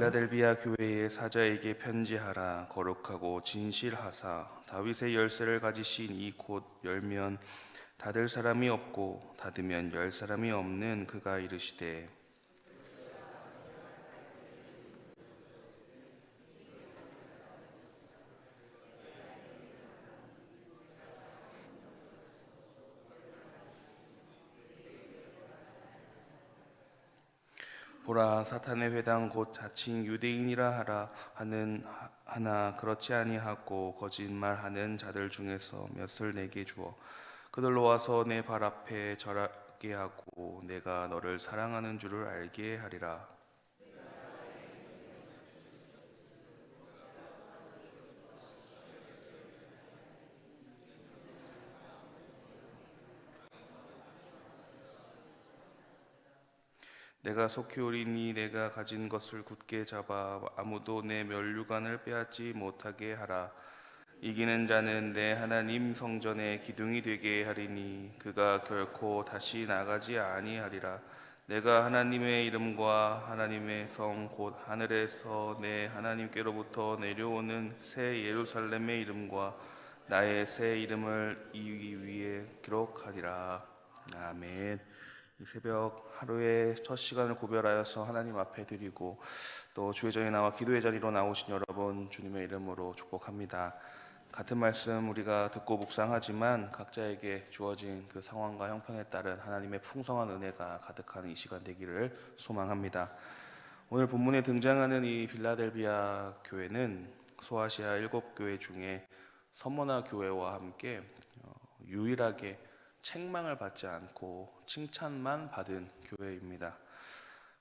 빌라델비아 교회의 사자에게 편지하라. 거룩하고 진실하사 다윗의 열쇠를 가지신 이 곧 열면 닫을 사람이 없고 닫으면 열 사람이 없는 그가 이르시되, 보라, 사탄의 회당 곧 자칭 유대인이라 하나 그렇지 아니하고 거짓말하는 자들 중에서 몇을 내게 주어 그들로 와서 내 발 앞에 절하게 하고 내가 너를 사랑하는 줄을 알게 하리라. 내가 속히 오리니 내가 가진 것을 굳게 잡아 아무도 내 면류관을 빼앗지 못하게 하라. 이기는 자는 내 하나님 성전의 기둥이 되게 하리니 그가 결코 다시 나가지 아니하리라. 내가 하나님의 이름과 하나님의 성 곧 하늘에서 내 하나님께로부터 내려오는 새 예루살렘의 이름과 나의 새 이름을 이 위에 기록하리라. 아멘. 이 새벽 하루의 첫 시간을 구별하여서 하나님 앞에 드리고 또 주의 전에 나와 기도의 자리로 나오신 여러분 주님의 이름으로 축복합니다. 같은 말씀 우리가 듣고 묵상하지만 각자에게 주어진 그 상황과 형편에 따른 하나님의 풍성한 은혜가 가득한 이 시간 되기를 소망합니다. 오늘 본문에 등장하는 이 빌라델비아 교회는 소아시아 7교회 중에 서머나 교회와 함께 유일하게 책망을 받지 않고 칭찬만 받은 교회입니다.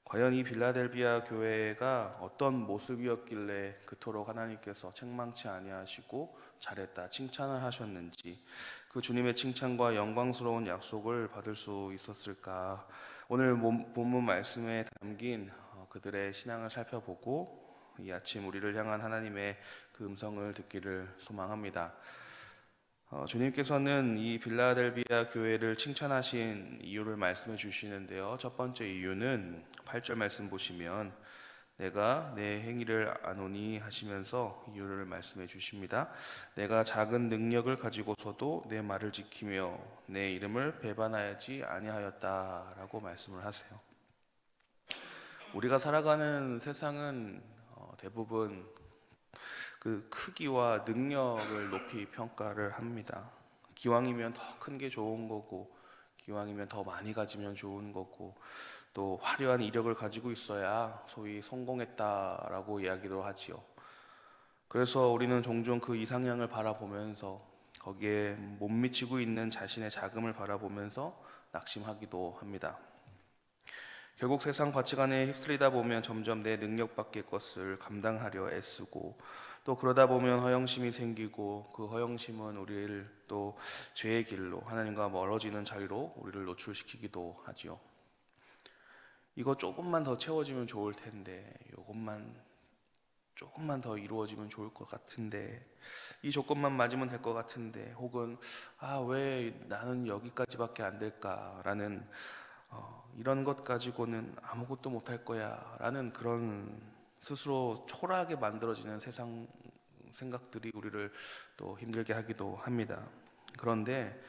과연 이 빌라델비아 교회가 어떤 모습이었길래 그토록 하나님께서 책망치 아니하시고 잘했다 칭찬을 하셨는지, 그 주님의 칭찬과 영광스러운 약속을 받을 수 있었을까? 오늘 본문 말씀에 담긴 그들의 신앙을 살펴보고 이 아침 우리를 향한 하나님의 그 음성을 듣기를 소망합니다. 주님께서는 이 빌라델비아 교회를 칭찬하신 이유를 말씀해 주시는데요. 첫 번째 이유는 8절 말씀 보시면 내가 내 행위를 아노니 하시면서 이유를 말씀해 주십니다. 내가 작은 능력을 가지고서도 내 말을 지키며 내 이름을 배반하지 아니하였다라고 말씀을 하세요. 우리가 살아가는 세상은 대부분 그 크기와 능력을 높이 평가를 합니다. 기왕이면 더 큰 게 좋은 거고, 기왕이면 더 많이 가지면 좋은 거고, 또 화려한 이력을 가지고 있어야 소위 성공했다라고 이야기도 하지요. 그래서 우리는 종종 그 이상향을 바라보면서 거기에 못 미치고 있는 자신의 자금을 바라보면서 낙심하기도 합니다. 결국 세상 가치관에 휩쓸리다 보면 점점 내 능력 밖의 것을 감당하려 애쓰고, 또 그러다 보면 허영심이 생기고 그 허영심은 우리를 또 죄의 길로 하나님과 멀어지는 자리로 우리를 노출시키기도 하지요. 이거 조금만 더 채워지면 좋을 텐데, 이것만 조금만 더 이루어지면 좋을 것 같은데, 이 조건만 맞으면 될 것 같은데, 혹은 왜 나는 여기까지밖에 안 될까라는 이런 것 가지고는 아무것도 못할 거야 라는 그런 스스로 초라하게 만들어지는 세상 생각들이 우리를 또 힘들게 하기도 합니다. 그런데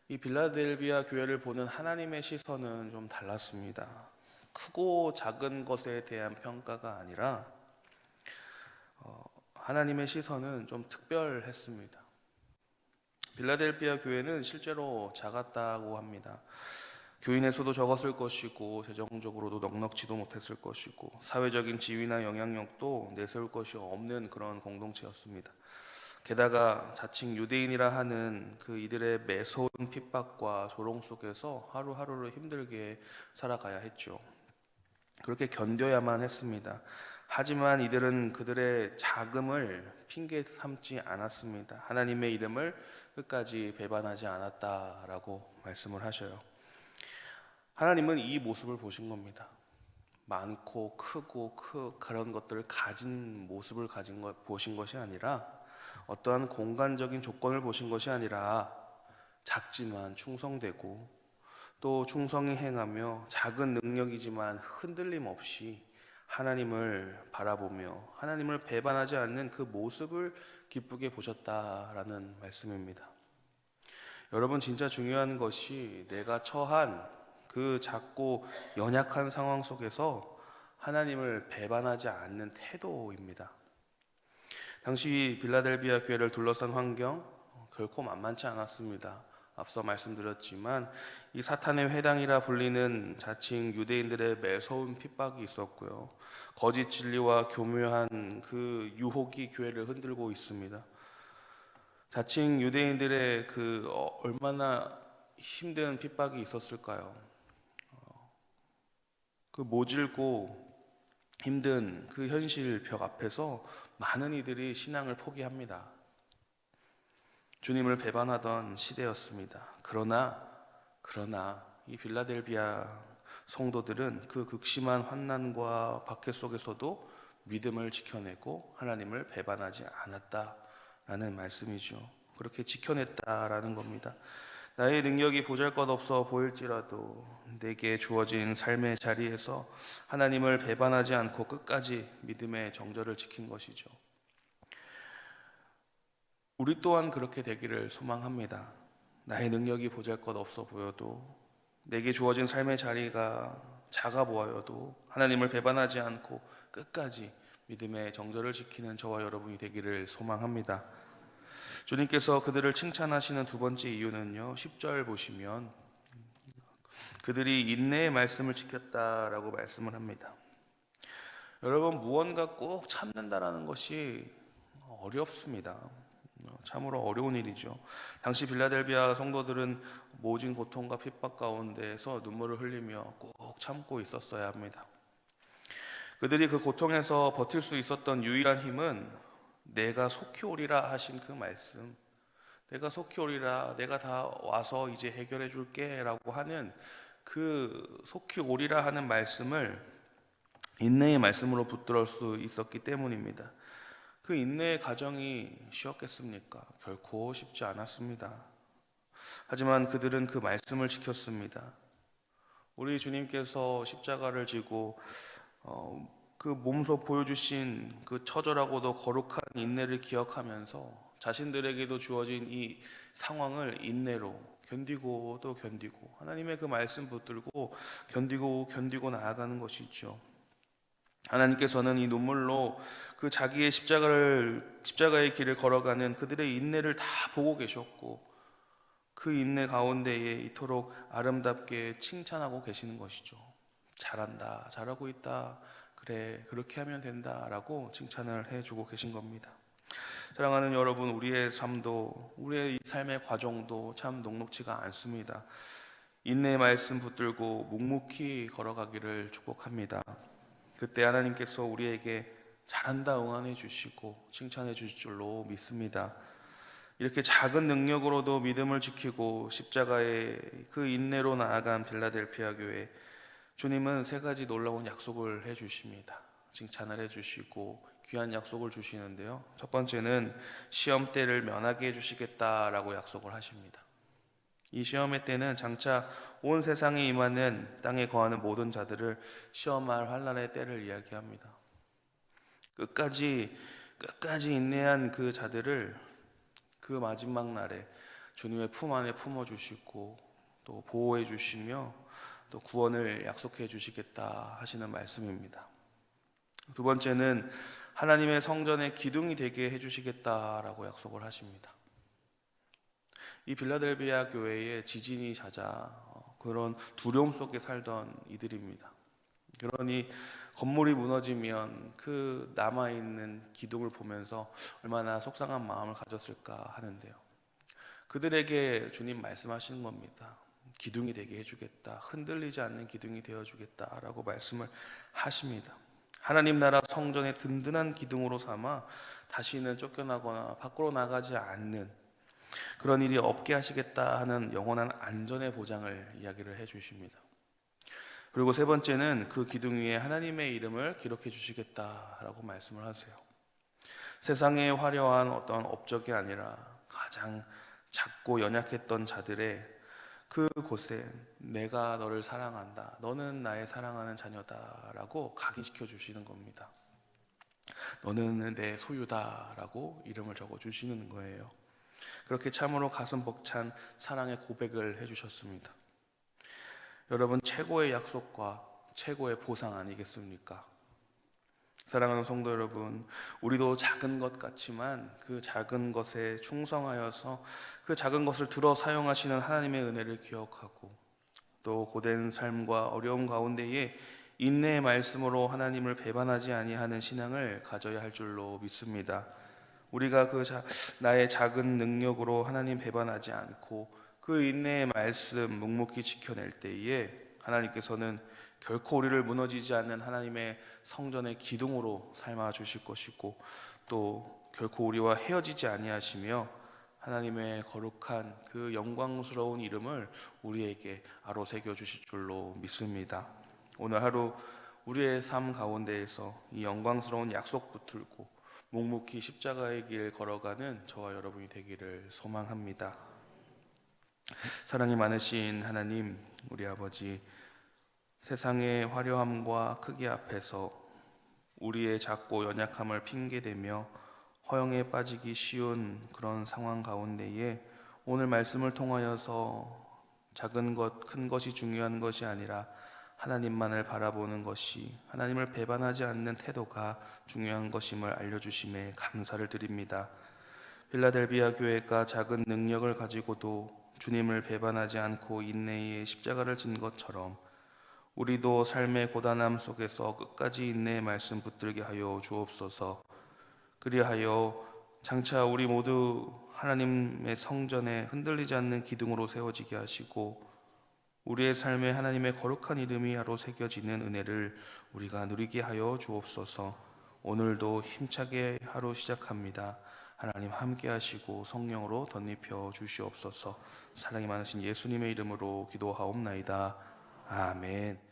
이 빌라델비아 교회를 보는 하나님의 시선은 좀 달랐습니다. 크고 작은 것에 대한 평가가 아니라 하나님의 시선은 좀 특별했습니다. 빌라델비아 교회는 실제로 작았다고 합니다. 교인의 수도 적었을 것이고 재정적으로도 넉넉지도 못했을 것이고 사회적인 지위나 영향력도 내세울 것이 없는 그런 공동체였습니다. 게다가 자칭 유대인이라 하는 그 이들의 매서운 핍박과 조롱 속에서 하루하루를 힘들게 살아가야 했죠. 그렇게 견뎌야만 했습니다. 하지만 이들은 그들의 자금을 핑계 삼지 않았습니다. 하나님의 이름을 끝까지 배반하지 않았다라고 말씀을 하셔요. 하나님은 이 모습을 보신 겁니다. 많고 크고 그런 것들을 가진 모습을 보신 것이 아니라, 어떠한 공간적인 조건을 보신 것이 아니라 작지만 충성되고 또 충성히 행하며 작은 능력이지만 흔들림 없이 하나님을 바라보며 하나님을 배반하지 않는 그 모습을 기쁘게 보셨다라는 말씀입니다. 여러분, 진짜 중요한 것이 내가 처한 그 작고 연약한 상황 속에서 하나님을 배반하지 않는 태도입니다. 당시 빌라델비아 교회를 둘러싼 환경 결코 만만치 않았습니다. 앞서 말씀드렸지만 이 사탄의 회당이라 불리는 자칭 유대인들의 매서운 핍박이 있었고요. 거짓 진리와 교묘한 그 유혹이 교회를 흔들고 있습니다. 자칭 유대인들의 얼마나 힘든 핍박이 있었을까요? 그 모질고 힘든 그 현실 벽 앞에서 많은 이들이 신앙을 포기합니다. 주님을 배반하던 시대였습니다. 그러나 이 빌라델비아 성도들은 그 극심한 환난과 박해 속에서도 믿음을 지켜내고 하나님을 배반하지 않았다라는 말씀이죠. 그렇게 지켜냈다라는 겁니다. 나의 능력이 보잘것없어 보일지라도 내게 주어진 삶의 자리에서 하나님을 배반하지 않고 끝까지 믿음의 정절을 지킨 것이죠. 우리 또한 그렇게 되기를 소망합니다. 나의 능력이 보잘것없어 보여도, 내게 주어진 삶의 자리가 작아 보여도 하나님을 배반하지 않고 끝까지 믿음의 정절을 지키는 저와 여러분이 되기를 소망합니다. 주님께서 그들을 칭찬하시는 두 번째 이유는요, 10절 보시면 그들이 인내의 말씀을 지켰다라고 말씀을 합니다. 여러분, 무언가 꼭 참는다라는 것이 어렵습니다. 참으로 어려운 일이죠. 당시 빌라델비아 성도들은 모진 고통과 핍박 가운데에서 눈물을 흘리며 꼭 참고 있었어야 합니다. 그들이 그 고통에서 버틸 수 있었던 유일한 힘은 내가 속히 오리라 하신 그 말씀, 내가 속히 오리라, 내가 다 와서 이제 해결해 줄게 라고 하는 그 속히 오리라 하는 말씀을 인내의 말씀으로 붙들을 수 있었기 때문입니다. 그 인내의 과정이 쉬웠겠습니까? 결코 쉽지 않았습니다. 하지만 그들은 그 말씀을 지켰습니다. 우리 주님께서 십자가를 지고 그 몸소 보여주신 그 처절하고도 거룩한 인내를 기억하면서 자신들에게도 주어진 이 상황을 인내로 견디고 또 견디고 하나님의 그 말씀 붙들고 견디고 나아가는 것이죠. 하나님께서는 이 눈물로 그 자기의 십자가의 길을 걸어가는 그들의 인내를 다 보고 계셨고, 그 인내 가운데에 이토록 아름답게 칭찬하고 계시는 것이죠. 잘한다, 잘하고 있다, 그래, 그렇게 하면 된다 라고 칭찬을 해주고 계신 겁니다. 사랑하는 여러분, 우리의 삶도, 우리의 이 삶의 과정도 참 녹록지가 않습니다. 인내의 말씀 붙들고 묵묵히 걸어가기를 축복합니다. 그때 하나님께서 우리에게 잘한다 응원해 주시고 칭찬해 주실 줄로 믿습니다. 이렇게 작은 능력으로도 믿음을 지키고 십자가의 그 인내로 나아간 빌라델피아 교회, 주님은 세 가지 놀라운 약속을 해 주십니다. 칭찬을 해 주시고 귀한 약속을 주시는데요, 첫 번째는 시험 때를 면하게 해 주시겠다라고 약속을 하십니다. 이 시험의 때는 장차 온 세상에 임하는 땅에 거하는 모든 자들을 시험할 환난의 때를 이야기합니다. 끝까지 인내한 그 자들을 그 마지막 날에 주님의 품 안에 품어주시고 또 보호해 주시며 또 구원을 약속해 주시겠다 하시는 말씀입니다. 두 번째는 하나님의 성전의 기둥이 되게 해 주시겠다라고 약속을 하십니다. 이 빌라델비아 교회에 지진이 잦아 그런 두려움 속에 살던 이들입니다. 그러니 건물이 무너지면 그 남아있는 기둥을 보면서 얼마나 속상한 마음을 가졌을까 하는데요, 그들에게 주님 말씀하시는 겁니다. 기둥이 되게 해주겠다, 흔들리지 않는 기둥이 되어주겠다라고 말씀을 하십니다. 하나님 나라 성전의 든든한 기둥으로 삼아 다시는 쫓겨나거나 밖으로 나가지 않는 그런 일이 없게 하시겠다 하는 영원한 안전의 보장을 이야기를 해 주십니다. 그리고 세 번째는 그 기둥 위에 하나님의 이름을 기록해 주시겠다라고 말씀을 하세요. 세상의 화려한 어떤 업적이 아니라 가장 작고 연약했던 자들의 그곳에 내가 너를 사랑한다, 너는 나의 사랑하는 자녀다라고 각인시켜 주시는 겁니다. 너는 내 소유다라고 이름을 적어 주시는 거예요. 그렇게 참으로 가슴 벅찬 사랑의 고백을 해주셨습니다. 여러분, 최고의 약속과 최고의 보상 아니겠습니까? 사랑하는 성도 여러분, 우리도 작은 것 같지만 그 작은 것에 충성하여서 그 작은 것을 들어 사용하시는 하나님의 은혜를 기억하고, 또 고된 삶과 어려움 가운데에 인내의 말씀으로 하나님을 배반하지 아니하는 신앙을 가져야 할 줄로 믿습니다. 우리가 나의 작은 능력으로 하나님 배반하지 않고 그 인내의 말씀 묵묵히 지켜낼 때에 하나님께서는 결코 우리를 무너지지 않는 하나님의 성전의 기둥으로 삼아 주실 것이고, 또 결코 우리와 헤어지지 아니하시며 하나님의 거룩한 그 영광스러운 이름을 우리에게 아로새겨 주실 줄로 믿습니다. 오늘 하루 우리의 삶 가운데에서 이 영광스러운 약속 붙들고 묵묵히 십자가의 길 걸어가는 저와 여러분이 되기를 소망합니다. 사랑이 많으신 하나님, 우리 아버지, 세상의 화려함과 크기 앞에서 우리의 작고 연약함을 핑계대며 허영에 빠지기 쉬운 그런 상황 가운데에 오늘 말씀을 통하여서 작은 것, 큰 것이 중요한 것이 아니라 하나님만을 바라보는 것이, 하나님을 배반하지 않는 태도가 중요한 것임을 알려주심에 감사를 드립니다. 필라델비아 교회가 작은 능력을 가지고도 주님을 배반하지 않고 인내의 십자가를 진 것처럼 우리도 삶의 고단함 속에서 끝까지 인내의 말씀 붙들게 하여 주옵소서. 그리하여 장차 우리 모두 하나님의 성전에 흔들리지 않는 기둥으로 세워지게 하시고 우리의 삶에 하나님의 거룩한 이름이 하로 새겨지는 은혜를 우리가 누리게 하여 주옵소서. 오늘도 힘차게 하루 시작합니다. 하나님 함께 하시고 성령으로 덧입혀 주시옵소서. 사랑이 많으신 예수님의 이름으로 기도하옵나이다. 아멘.